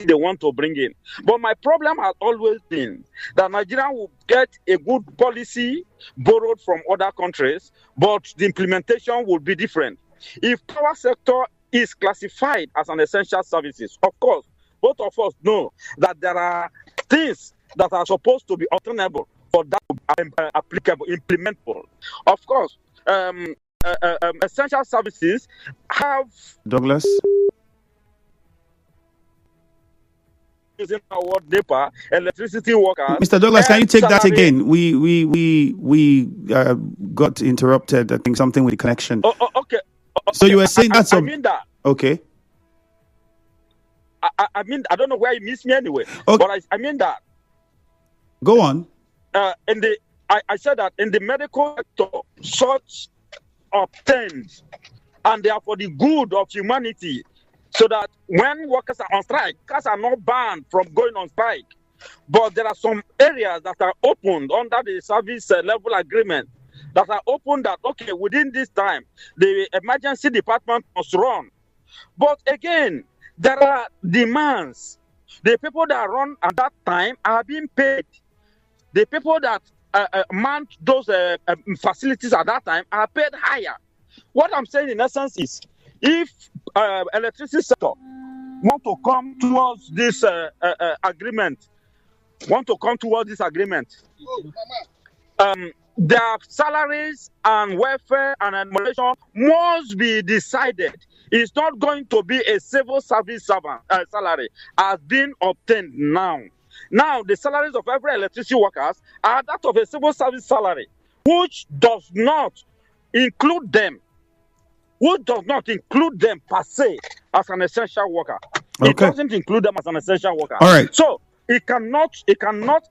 they want to bring in. But my problem has always been that Nigeria will get a good policy borrowed from other countries, but the implementation will be different. If power sector is classified as an essential services, of course, both of us know that there are things that are supposed to be obtainable for that to be applicable, implementable. Of course, essential services have Douglas. using our word NEPA, electricity workers. Mr. Douglas, can you take that again? We got interrupted. I think something with the connection. Okay. So you were saying that's I mean that. Okay. I mean, I don't know where you missed me anyway. Okay. But I mean that. Go on. I said that in the medical sector, such obtained, and they are for the good of humanity, so that when workers are on strike, workers are not banned from going on strike. But there are some areas that are opened under the service level agreement that are open that, okay, within this time, the emergency department must run. But again, there are demands. The people that run at that time are being paid. The people that man those facilities at that time are paid higher. What I'm saying in essence is, if electricity sector want to come towards this agreement, their salaries and welfare and administration must be decided. It's not going to be a civil service servant salary as being obtained now. Now, the salaries of every electricity workers are that of a civil service salary, which does not include them per se as an essential worker. Okay. It doesn't include them as an essential worker. All right. So it cannot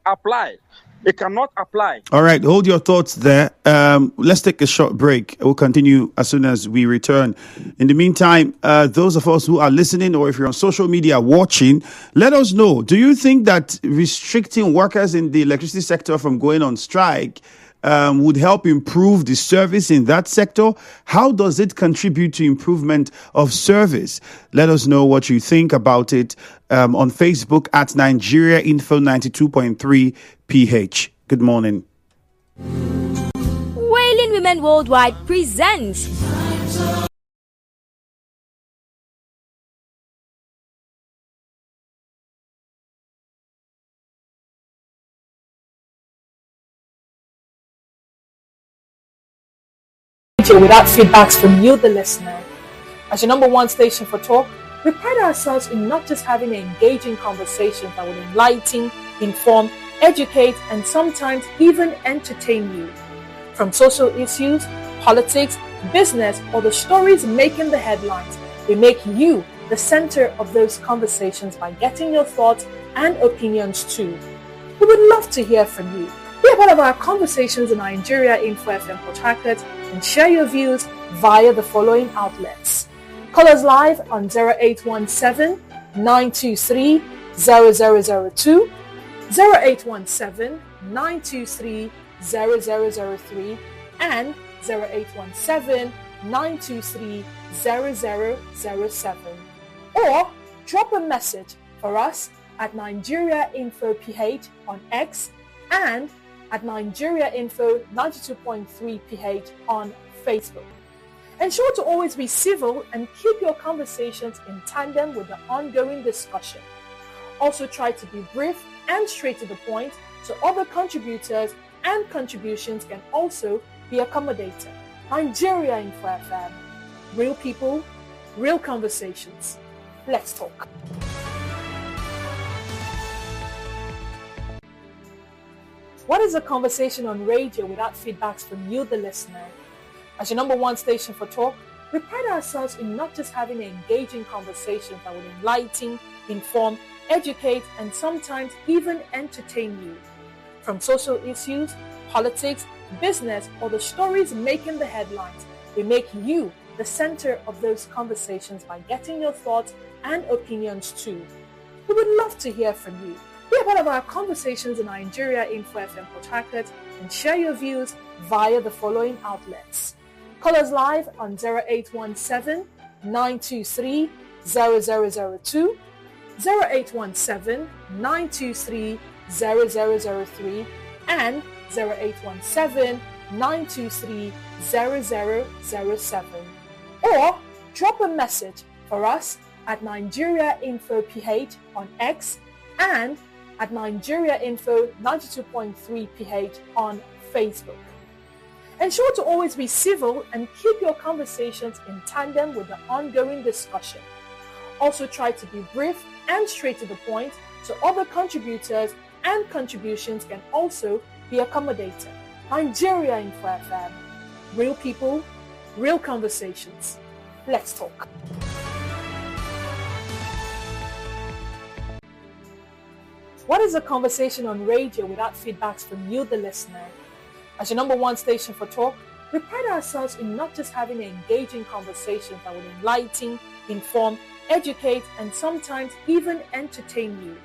apply. It cannot apply. All right. Hold your thoughts there. Let's take a short break. We'll continue as soon as we return. In the meantime, those of us who are listening, or if you're on social media watching, let us know. Do you think that restricting workers in the electricity sector from going on strike would help improve the service in that sector? How does it contribute to improvement of service? Let us know what you think about it on Facebook at Nigeria Info 92.3 PH. Good morning. Wailing Women Worldwide presents without feedbacks from you, the listener. As your number one station for talk, we pride ourselves in not just having engaging conversations that will enlighten, inform, educate, and sometimes even entertain you. From social issues, politics, business, or the stories making the headlines, we make you the center of those conversations by getting your thoughts and opinions too. We would love to hear from you. Be a part of our conversations in Nigeria Info FM Port Harcourt and share your views via the following outlets. Call us live on 0817 923 0002, 0817 923 0003, and 0817 923 0007. Or drop a message for us at Nigeria Info PH on X and at Nigeria Info 92.3 PH on Facebook. Ensure to always be civil and keep your conversations in tandem with the ongoing discussion. Also try to be brief and straight to the point so other contributors and contributions can also be accommodated. Nigeria Info FM. Real people, real conversations. Let's talk. What is a conversation on radio without feedbacks from you, the listener? As your number one station for talk, we pride ourselves in not just having engaging conversations that will enlighten, inform, educate, and sometimes even entertain you. From social issues, politics, business, or the stories making the headlines, we make you the center of those conversations by getting your thoughts and opinions too. We would love to hear from you. Be a part of our conversations in Nigeria Info FM Port Harcourt and share your views via the following outlets. Call us live on 0817 923 0002, 0817 923 0003 and 0817 923 0007. Or drop a message for us at Nigeria Info PH on X and at Nigeria Info 92.3 PH on Facebook. Ensure to always be civil and keep your conversations in tandem with the ongoing discussion. Also try to be brief and straight to the point so other contributors and contributions can also be accommodated. Nigeria Info FM. Real people, real conversations. Let's talk. What is a conversation on radio without feedbacks from you, the listener? As your number one station for talk, we pride ourselves in not just having engaging conversations that will enlighten, inform, educate, and sometimes even entertain you.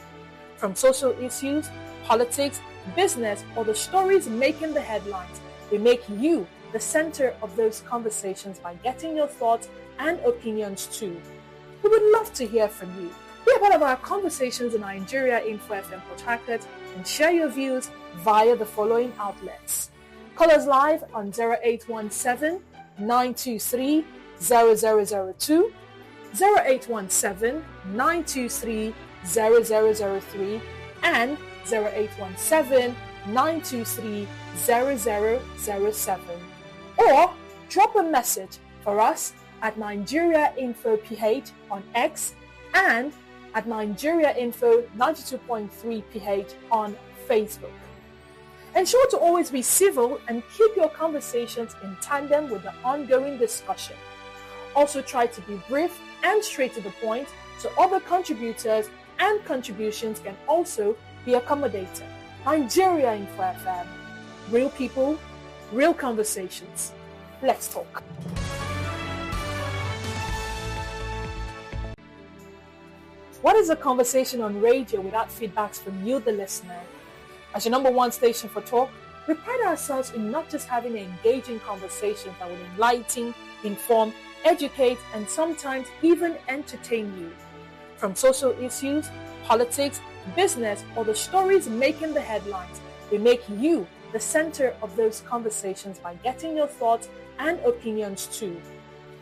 From social issues, politics, business, or the stories making the headlines, we make you the center of those conversations by getting your thoughts and opinions too. We would love to hear from you. Be a part of our conversations in Nigeria Info FM Port Harcourt and share your views via the following outlets. Call us live on 0817 923 0002, 0817 923 0003, and 0817 923 0007. Or drop a message for us at Nigeria Info PH on X and at Nigeria Info 92.3 PH on Facebook. Ensure to always be civil and keep your conversations in tandem with the ongoing discussion. Also try to be brief and straight to the point so other contributors and contributions can also be accommodated. Nigeria Info FM. Real people, real conversations. Let's talk. What is a conversation on radio without feedbacks from you, the listener? As your number one station for talk, we pride ourselves in not just having engaging conversations that will enlighten, inform, educate, and sometimes even entertain you. From social issues, politics, business, or the stories making the headlines, we make you the center of those conversations by getting your thoughts and opinions too.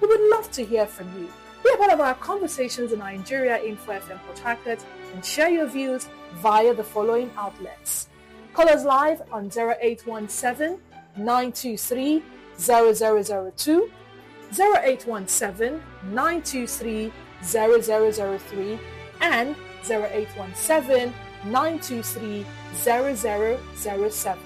We would love to hear from you. Be a part of our conversations in Nigeria Info FM Port Harcourt and share your views via the following outlets. Call us live on 0817 923 0002, 0817 923 0003, and 0817 923 0007.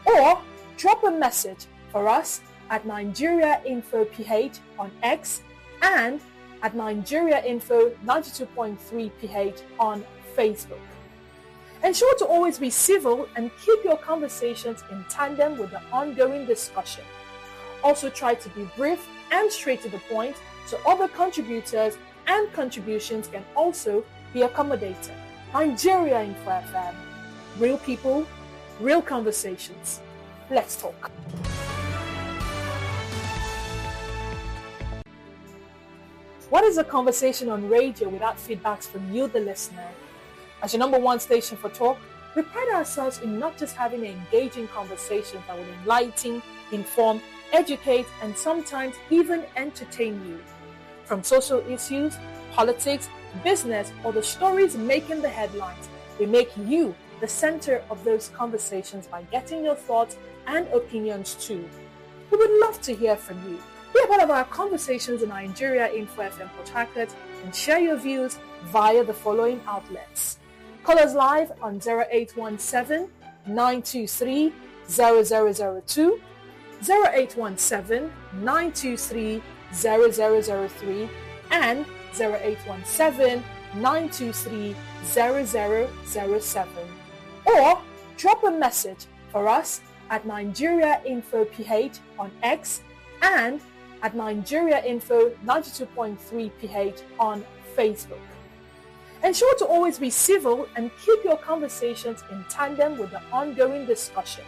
Or drop a message for us at Nigeria Info PH on X and at Nigeria Info 92.3 PH on Facebook. Ensure to always be civil and keep your conversations in tandem with the ongoing discussion. Also try to be brief and straight to the point so other contributors and contributions can also be accommodated. Nigeria Info FM. Real people, real conversations. Let's talk. What is a conversation on radio without feedbacks from you, the listener? As your number one station for talk, we pride ourselves in not just having engaging conversations that will enlighten, inform, educate, and sometimes even entertain you. From social issues, politics, business, or the stories making the headlines, we make you the center of those conversations by getting your thoughts and opinions too. We would love to hear from you. Be a part of our conversations in Nigeria Info FM Port Harcourt and share your views via the following outlets. Call us live on 0817 923 0002, 0817 923 0003, and 0817 923 0007. Or drop a message for us at Nigeria Info PH on X and at Nigeria Info 92.3 PH on Facebook. Ensure to always be civil and keep your conversations in tandem with the ongoing discussion.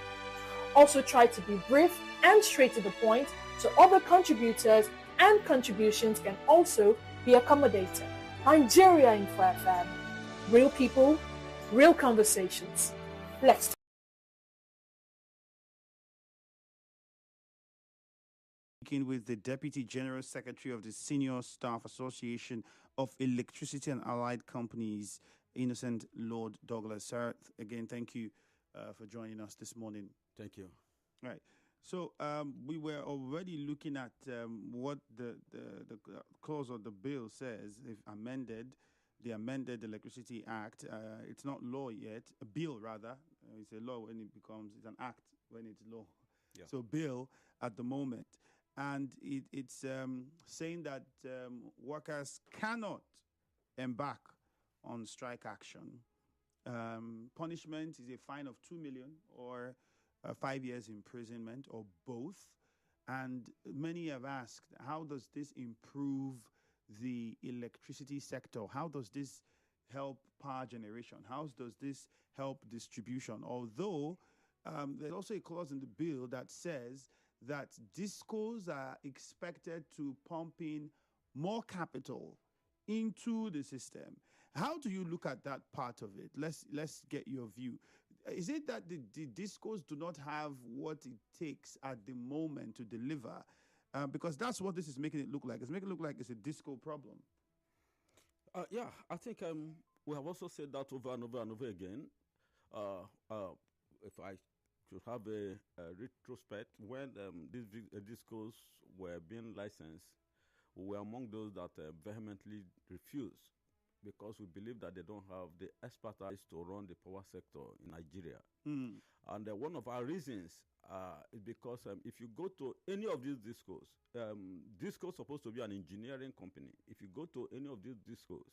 Also try to be brief and straight to the point so other contributors and contributions can also be accommodated. Nigeria Info FM. Real people, real conversations. Let's Speaking with the Deputy General Secretary of the Senior Staff Association of Electricity and Allied Companies, Innocent Lord Douglas. Sir, again, thank you for joining us this morning. Thank you. Right. So we were already looking at what the clause of the bill says, if amended, the amended Electricity Act. It's not law yet, a bill rather. It's a law when it's an act when it's law. Yeah. So bill at the moment. And it's saying that workers cannot embark on strike action. Punishment is a fine of 2 million or 5 years imprisonment or both. And many have asked, how does this improve the electricity sector? How does this help power generation? How does this help distribution? Although there's also a clause in the bill that says that discos are expected to pump in more capital into the system. How do you look at that part of it? Let's get your view. Is it that the discos do not have what it takes at the moment to deliver? Because that's what this is making it look like. It's making it look like it's a disco problem. Yeah, I think we have also said that over and over and over again. If I should have a retrospect, when these discos were being licensed, we were among those that vehemently refused because we believe that they don't have the expertise to run the power sector in Nigeria. And one of our reasons is because if you go to any of these discos, disco is supposed to be an engineering company. If you go to any of these discos,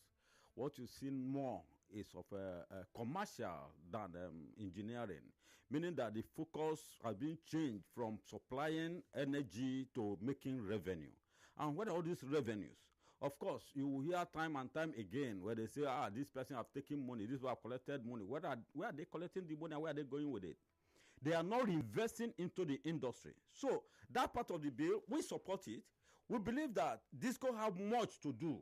what you see more is of a commercial than engineering, meaning that the focus has been changed from supplying energy to making revenue. And what are all these revenues? Of course, you will hear time and time again where they say, this person have taken money, this people have collected money. Where are they collecting the money and where are they going with it? They are not investing into the industry. So that part of the bill, we support it. We believe that DISCO have much to do.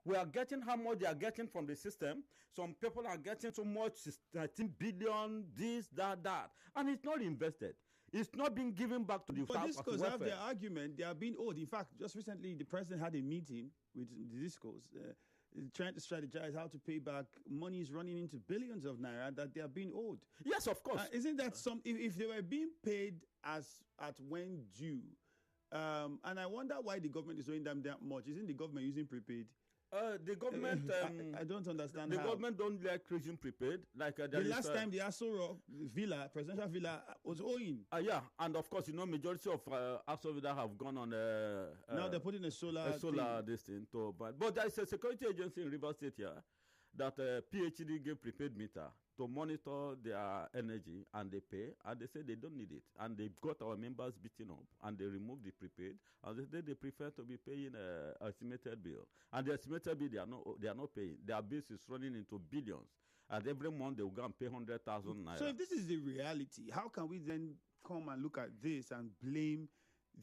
We are getting how much they are getting from the system. Some people are getting so much, 13 billion, this, that. And it's not invested. It's not being given back to the But discos have their argument. They are being owed. In fact, just recently, the president had a meeting with the discos, trying to strategize how to pay back monies running into billions of naira that they are being owed. Yes, of course. Isn't that if they were being paid as at when due, and I wonder why the government is owing them that much. Isn't the government using prepaid? The government, I don't understand. The government don't like using prepaid. Like the last time the Aso Rock villa, presidential villa, was owing. Yeah, and of course, majority of Aso Villa have gone on. Now they're putting a solar this thing. But there is a security agency in Rivers State here that PhD gave prepaid meter to monitor their energy, and they pay, and they say they don't need it, and they've got our members beaten up, and they removed the prepaid, and they prefer to be paying an estimated bill, and the estimated bill they are not paying. Their bills is running into billions, and every month they will go and pay 100,000 naira. So if this is the reality, how can we then come and look at this and blame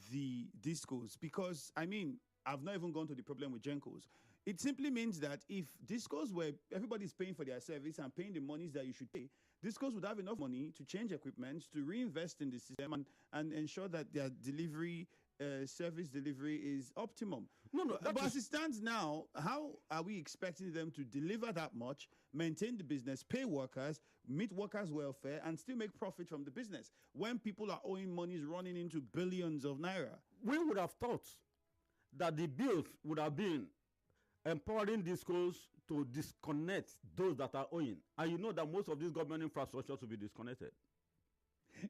the discos? Because I've not even gone to the problem with Gencos. It simply means that if discos were everybody's paying for their service and paying the monies that you should pay, discos would have enough money to change equipment, to reinvest in the system and ensure that their service delivery is optimum. But as it stands now, how are we expecting them to deliver that much, maintain the business, pay workers, meet workers' welfare, and still make profit from the business when people are owing monies running into billions of naira? We would have thought that the bills would have been empowering discos to disconnect those that are owing. And you know that most of these government infrastructure will be disconnected.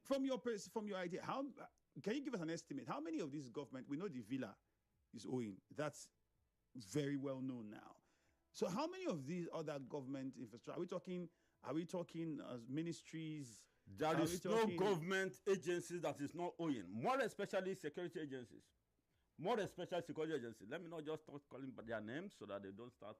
From your idea, how can you give us an estimate? How many of these government, we know the villa is owing. That's very well known now. So how many of these other government infrastructure, are we talking as ministries? There is no government agencies that is not owing, more especially security agencies. More especially security agencies. Let me not just start calling their names so that they don't start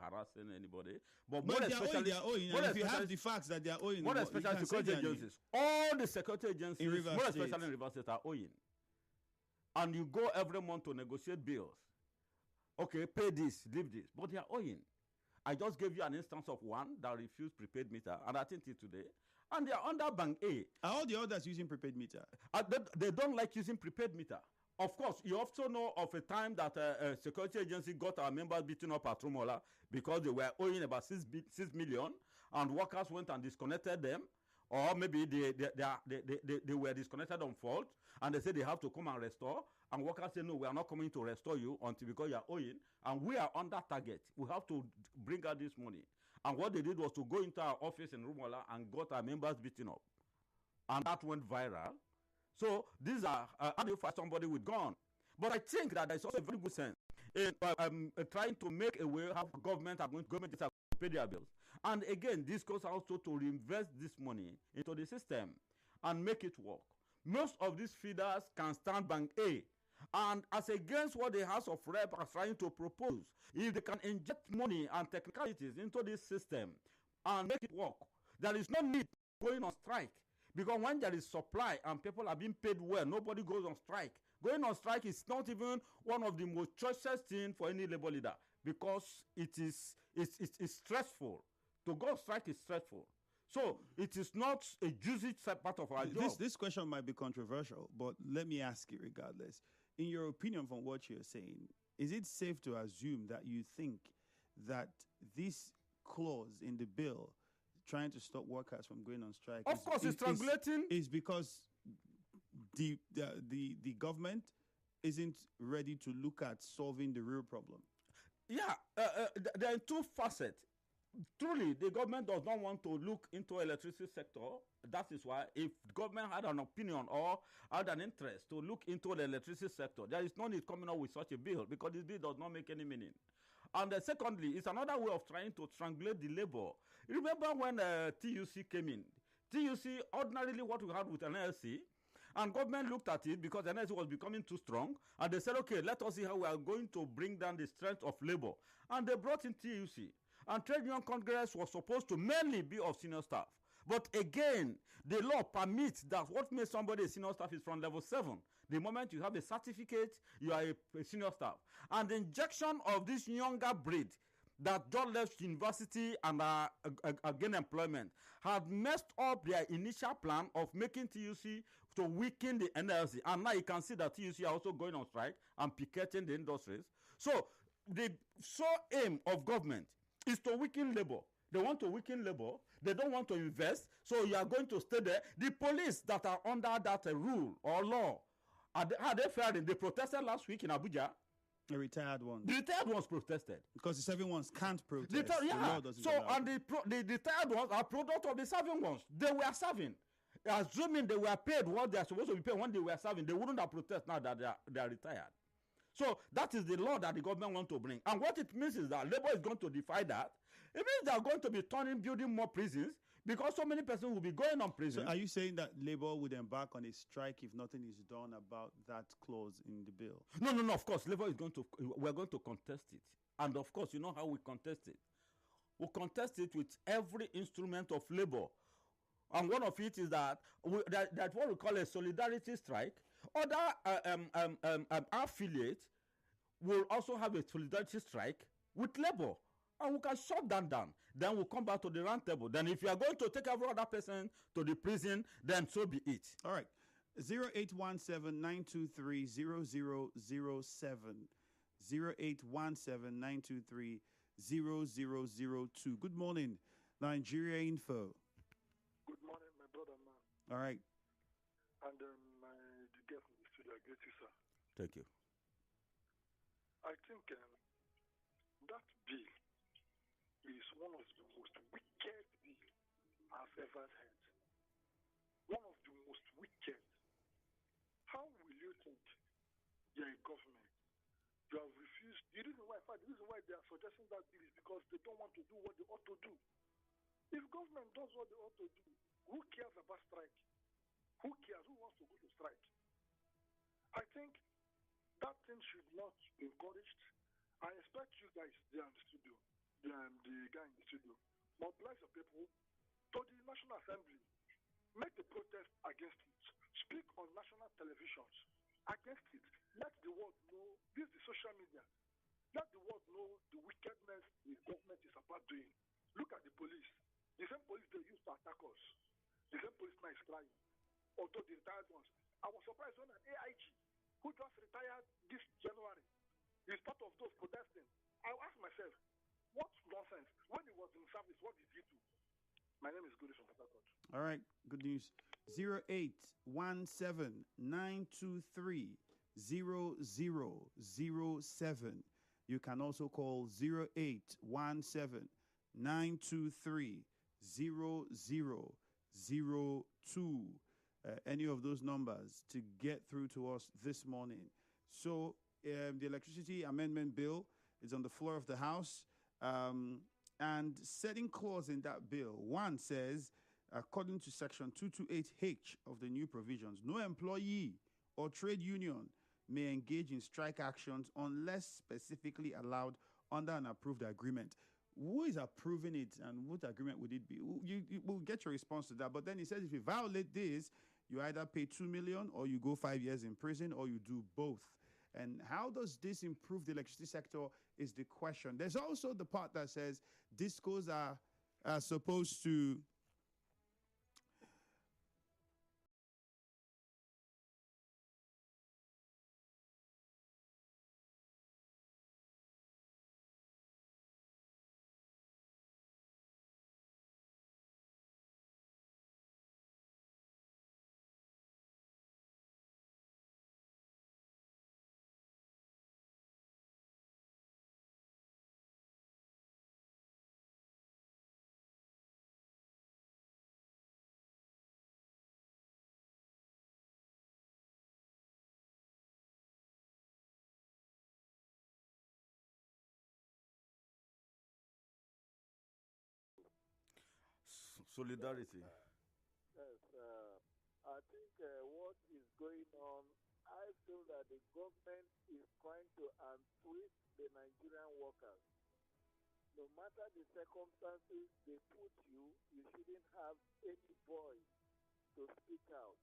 harassing anybody. But more especially, they are owing. And if you have the facts that they are owing, more especially security agencies. All the security agencies, more especially in Rivers State, are owing. And you go every month to negotiate bills. Okay, pay this, leave this. But they are owing. I just gave you an instance of one that refused prepaid meter, and I think it today. And they are under Bank A. Are all the others using prepaid meter? They don't like using prepaid meter. Of course, you also know of a time that a security agency got our members beaten up at Rumola because they were owing about 6 million, and workers went and disconnected them. Or maybe they were disconnected on fault, and they said they have to come and restore. And workers say, no, we are not coming to restore you because you are owing. And we are under target. We have to bring out this money. And what they did was to go into our office in Rumola and got our members beaten up. And that went viral. So these are, how do you fight somebody with gun? But I think that there's also a very good sense in trying to make a way how government is to pay their bills. And again, this goes also to reinvest this money into the system and make it work. Most of these feeders can stand Bank A. And as against what the House of Rep are trying to propose, if they can inject money and technicalities into this system and make it work, there is no need going on strike. Because when there is supply and people are being paid well, nobody goes on strike. Going on strike is not even one of the most choicest things for any labor leader, because it's stressful. To go on strike is stressful. So it is not a juicy part of our job. This question might be controversial, but let me ask you regardless. In your opinion, from what you're saying, is it safe to assume that you think that this clause in the bill trying to stop workers from going on strike of course it's strangulating is because the government isn't ready to look at solving the real problem? Yeah, there are two facets. Truly, the government does not want to look into electricity sector. That is why if the government had an opinion or had an interest to look into the electricity sector, there is no need coming up with such a bill, because this bill does not make any meaning. And secondly, it's another way of trying to strangulate the labor. Remember when TUC came in? TUC, ordinarily what we had with NLC, and government looked at it because NLC was becoming too strong, and they said, okay, let us see how we are going to bring down the strength of labor. And they brought in TUC. And Trade Union Congress was supposed to mainly be of senior staff. But again, the law permits that what makes somebody a senior staff is from level 7. The moment you have a certificate, you are a senior staff. And the injection of this younger breed that just left university and again employment had messed up their initial plan of making TUC to weaken the NLC. And now you can see that TUC are also going on strike and picketing the industries. So the sole aim of government is to weaken labor. They want to weaken labor. They don't want to invest. So you are going to stay there. The police that are under that rule or law, are they faring? They protested last week in Abuja. The retired ones. The retired ones protested. Because the serving ones can't protest. The retired ones are product of the serving ones. They were serving. Assuming they were paid what they are supposed to be paid when they were serving, they wouldn't have protested now that they are retired. So that is the law that the government wants to bring. And what it means is that labor is going to defy that. It means they are going to be building more prisons, because so many persons will be going on prison. So are you saying that labor would embark on a strike if nothing is done about that clause in the bill? No. Of course, labor is we're going to contest it. And of course, you know how we contest it. We contest it with every instrument of labor. And one of it is that that what we call a solidarity strike. Other affiliates will also have a solidarity strike with labor, and we can shut that down. Then we'll come back to the round table. Then if you are going to take every other person to the prison, then so be it. All right. 0817-923-0007. 0817-923-0002. Good morning, Nigeria Info. Good morning, my brother, man. All right. And the guest in the studio, I greet you, sir. Thank you. I think that bill is one of the most wicked bills I've ever heard. One of the most wicked. How will you think you're a government? You have refused. The reason why they are suggesting that bill is because they don't want to do what they ought to do. If government does what they ought to do, who cares about strike? Who cares? Who wants to go to strike? I think that thing should not be encouraged. I expect you guys there in the studio, the guy in the studio, mobilize your people to the National Assembly. Make the protest against it. Speak on national televisions against it. Let the world know. This is the social media. Let the world know the wickedness the government is about doing. Look at the police. The same police they used to attack us. The same police now is crying. Although the retired ones. I was surprised when an AIG who just retired this January is part of those protesting. I asked myself, what nonsense? When he was in service, what did he do? My name is Goody from Port Harcourt. All right, good news. 0817-923-0007. You can also call 0817-923-0002. Any of those numbers to get through to us this morning. So the electricity amendment bill is on the floor of the House. And setting clause in that bill, one says, according to Section 228H of the new provisions, no employee or trade union may engage in strike actions unless specifically allowed under an approved agreement. Who is approving it and what agreement would it be? We'll get your response to that. But then he says if you violate this, you either pay 2 million or you go 5 years in prison or you do both. And how does this improve the electricity sector is the question. There's also the part that says discos are supposed to solidarity. Yes, I think what is going on, I feel that the government is trying to untwist the Nigerian workers. No matter the circumstances they put you, you shouldn't have any voice to speak out.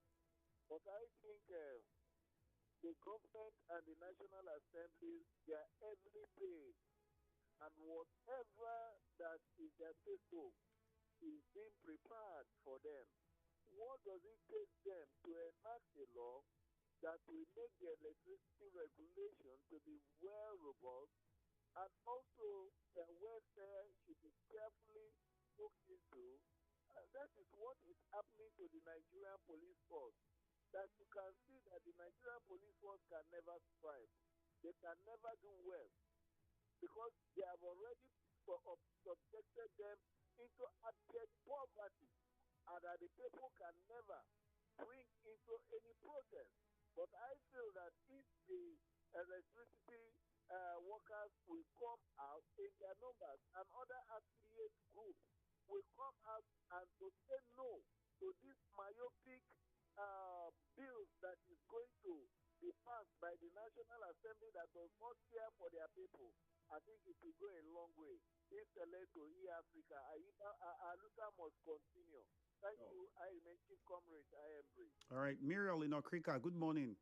But I think the government and the National Assembly, they are heavily paid. And whatever that is their take home is being prepared for them. What does it take them to enact a law that will make the electricity regulation to be well robust, and also their welfare should be carefully looked into? That is what is happening to the Nigerian police force. That you can see that the Nigerian police force can never strive. They can never do well because they have already subjected them into abject poverty, and that the people can never bring into any protest. But I feel that if the electricity workers will come out in their numbers and other affiliate groups will come out and to say no to this myopic bill that is going to be passed by the National Assembly that does not care for their people, I think it will go a long way. If led to Africa, Aluta must continue. Thank you. I remain Chief Comrade. I am Bree. All right, Muriel in Okrika, good morning.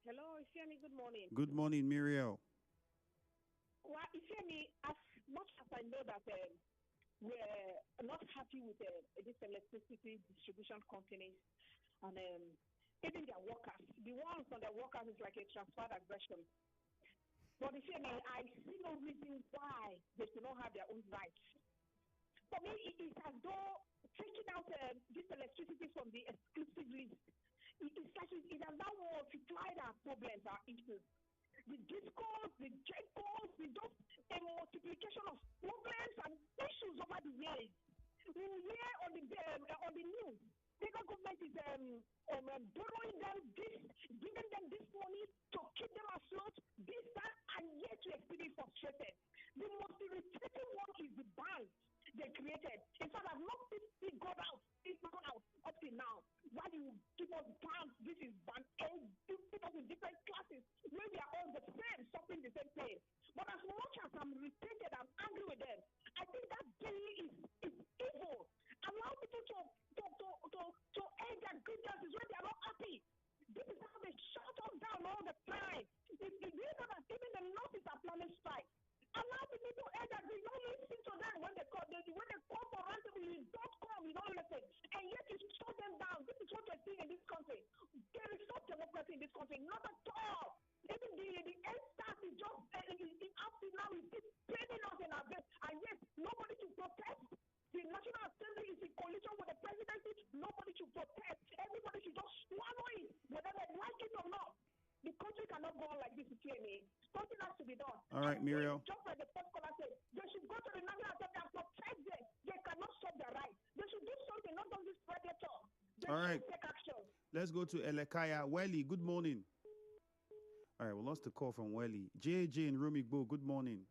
Hello, Ifemi, good morning. Good morning, Muriel. Well, Ifemi, as much as I know that we're not happy with this electricity distribution companies and even their workers, the ones on their workers is like a transferred aggression. But Ifemi, I see no reason why they should not have their own rights. For me, it is as though taking out this electricity from the exclusive list, it has now multiplied our problems, our issues. The discourse, the checkpoints, a multiplication of problems and issues over the years. We hear on the news, federal government is borrowing them this, giving them this money to keep them afloat, this, that, and yet we are feeling frustrated. The most irritating one is the bank they created. In fact, I've not seen it go out up till now. Why do you give us bands? This is band A, people in different classes. When they are all the same, suffering the same pain. But as much as I'm irritated, I'm angry with them. I think that bill is evil. Allow people to air their grievances when they are not happy. This is how they shut us down all the time. If you know that even the nurses All right, Muriel. Just like the first caller said, they should go to the National Assembly and protest them. They cannot stop their rights. They should do something, not only spread their talk. They All right. should take action. Let's go to Elekaya. Welly, good morning. All right, we lost the call from Welly. JJ and Rumigbo, good morning.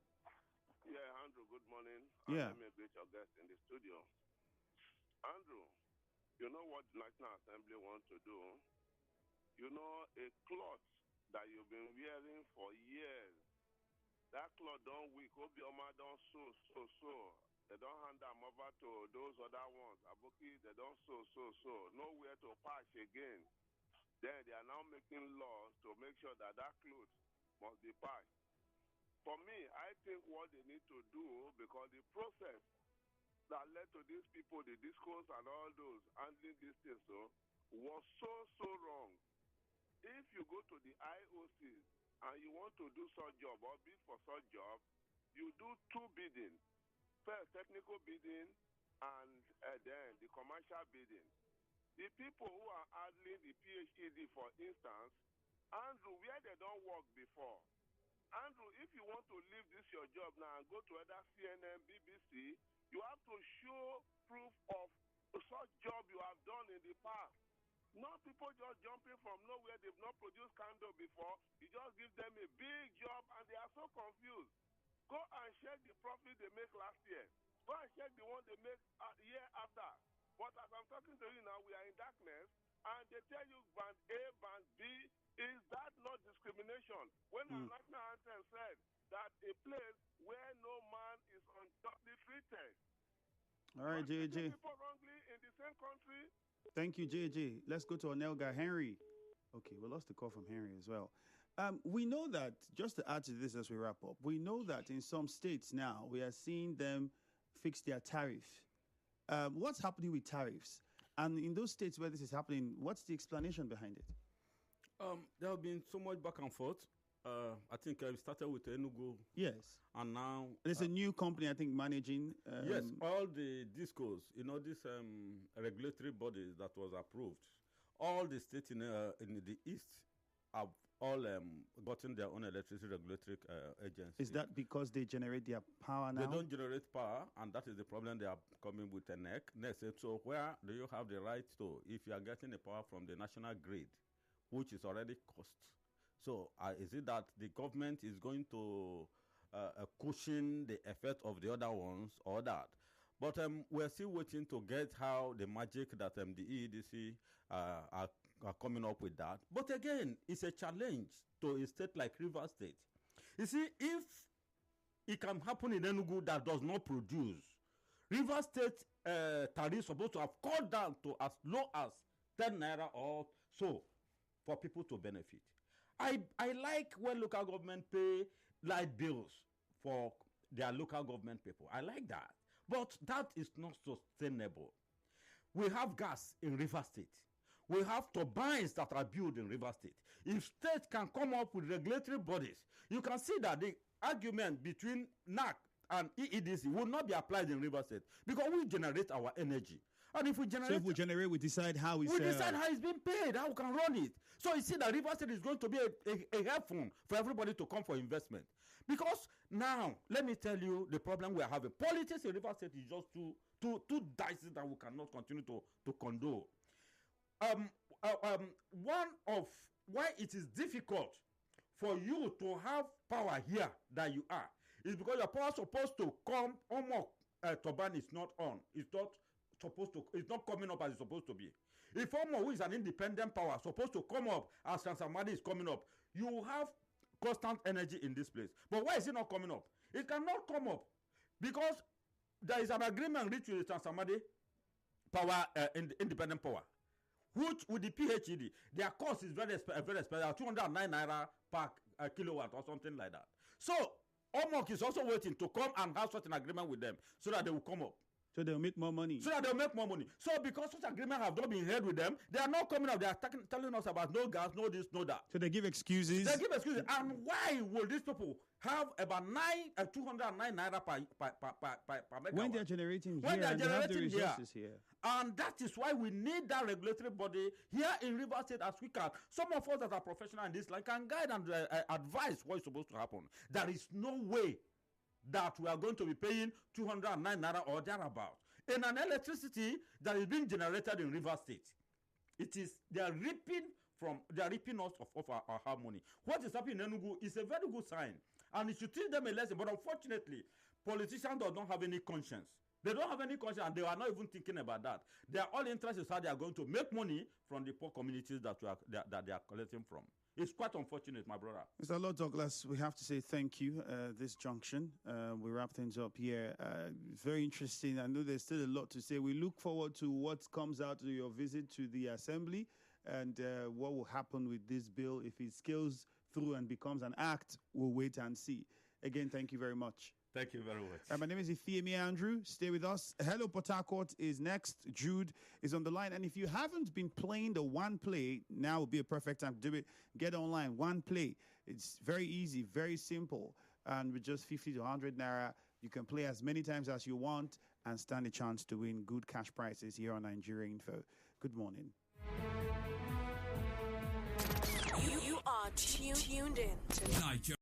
Yeah, Andrew, good morning. Yeah. Let me greet your guest in the studio. Andrew, you know what the National Assembly wants to do? You know, a cloth that you've been wearing for years, that cloth don't weak. Obioma don't sew. They don't hand them over to those other ones. Aboki, they don't sew. Nowhere to patch again. Then they are now making laws to make sure that cloth must be patched. For me, I think what they need to do, because the process that led to these people, the discourse and all those handling these things, was so wrong. If you go to the IOCs and you want to do such job or bid for such job, you do two bidding. First, technical bidding, and then the commercial bidding. The people who are handling the PhD, for instance, Andrew, where they don't work before. Andrew, if you want to leave this your job now and go to either CNN, BBC, you have to show proof of such job you have done in the past. Not people just jumping from nowhere. They've not produced candle before. You just give them a big job and they are so confused. Go and check the profit they make last year. Go and check the one they make a year after. But as I'm talking to you now, we are in darkness and they tell you band A, band B. Is that not discrimination? When our national anthem said that a place where no man is unjustly treated. All right, JJ. People wrongly in the same country. Thank you, JJ. Let's go to Onelga. Henry. Okay, we lost the call from Henry as well. We know that, just to add to this as we wrap up, we know that in some states now, we are seeing them fix their tariff. What's happening with tariffs? And in those states where this is happening, what's the explanation behind it? There have been so much back and forth. I think I started with Enugu. Yes. And now... There's a new company, I think, managing... yes, all the discos, these regulatory bodies that was approved, all the states in the East have all gotten their own electricity regulatory agency. Is that because they generate their power now? They don't generate power, and that is the problem. They are coming with a neck. Next, so where do you have the right to, if you are getting the power from the national grid, which is already cost? So is it that the government is going to cushion the effect of the other ones or that? But we're still waiting to get how the magic that the EEDC are coming up with that. But again, it's a challenge to a state like Rivers State. You see, if it can happen in Enugu that does not produce, Rivers State tariff is supposed to have cut down to as low as 10 naira or so for people to benefit. I like when local government pay light bills for their local government people. I like that. But that is not sustainable. We have gas in River State. We have turbines that are built in River State. If states can come up with regulatory bodies, you can see that the argument between NAC and EEDC will not be applied in River State because we generate our energy. And if we generate, we decide how we decide how it's being paid, how we can run it. So you see that River State is going to be a helpful for everybody to come for investment. Because now, let me tell you the problem we are having. Politics in River State is just too dicey that we cannot continue to condone. One of why it is difficult for you to have power here that you are is because your power is supposed to come almost turbine is not on. It's not coming up as it's supposed to be. If Omo, who is an independent power, supposed to come up as Transamadi is coming up, you have constant energy in this place. But why is it not coming up? It cannot come up because there is an agreement reached with the Transamadi power, independent power, which with the PHED, their cost is very expensive, 209 naira per kilowatt or something like that. So Omok is also waiting to come and have such an agreement with them so that they will come up. So they'll make more money. So that they'll make more money. So because such agreements have not been held with them, they are not coming up. They are telling us about no gas, no this, no that. So they give excuses. They give excuses. And why will these people have about 209 naira per megawatt? When they're generating when here, they're and they have the generating resources here. And that is why we need that regulatory body here in Rivers State as we can. Some of us that are professional in this line can guide and advise what is supposed to happen. There is no way that we are going to be paying 209 naira or thereabout in an electricity that is being generated in Rivers State. They are ripping us of our harmony. What is happening in Enugu is a very good sign, and it should teach them a lesson. But unfortunately, politicians don't have any conscience. They don't have any conscience, and they are not even thinking about that. They are all interested in how they are going to make money from the poor communities that they are collecting from. It's quite unfortunate, my brother. Mr. Lord Douglas, we have to say thank you this junction. We wrap things up here. It's very interesting. I know there's still a lot to say. We look forward to what comes out of your visit to the Assembly and what will happen with this bill. If it scales through and becomes an act, we'll wait and see. Again, thank you very much. Thank you very much. My name is Ifeemi Andrew. Stay with us. Hello Port Harcourt is next. Jude is on the line. And if you haven't been playing the One Play, now would be a perfect time to do it. Get online. One Play. It's very easy, very simple. And with just 50 to 100 naira, you can play as many times as you want and stand a chance to win good cash prizes here on Nigeria Info. Good morning. You are tuned in to Nigeria.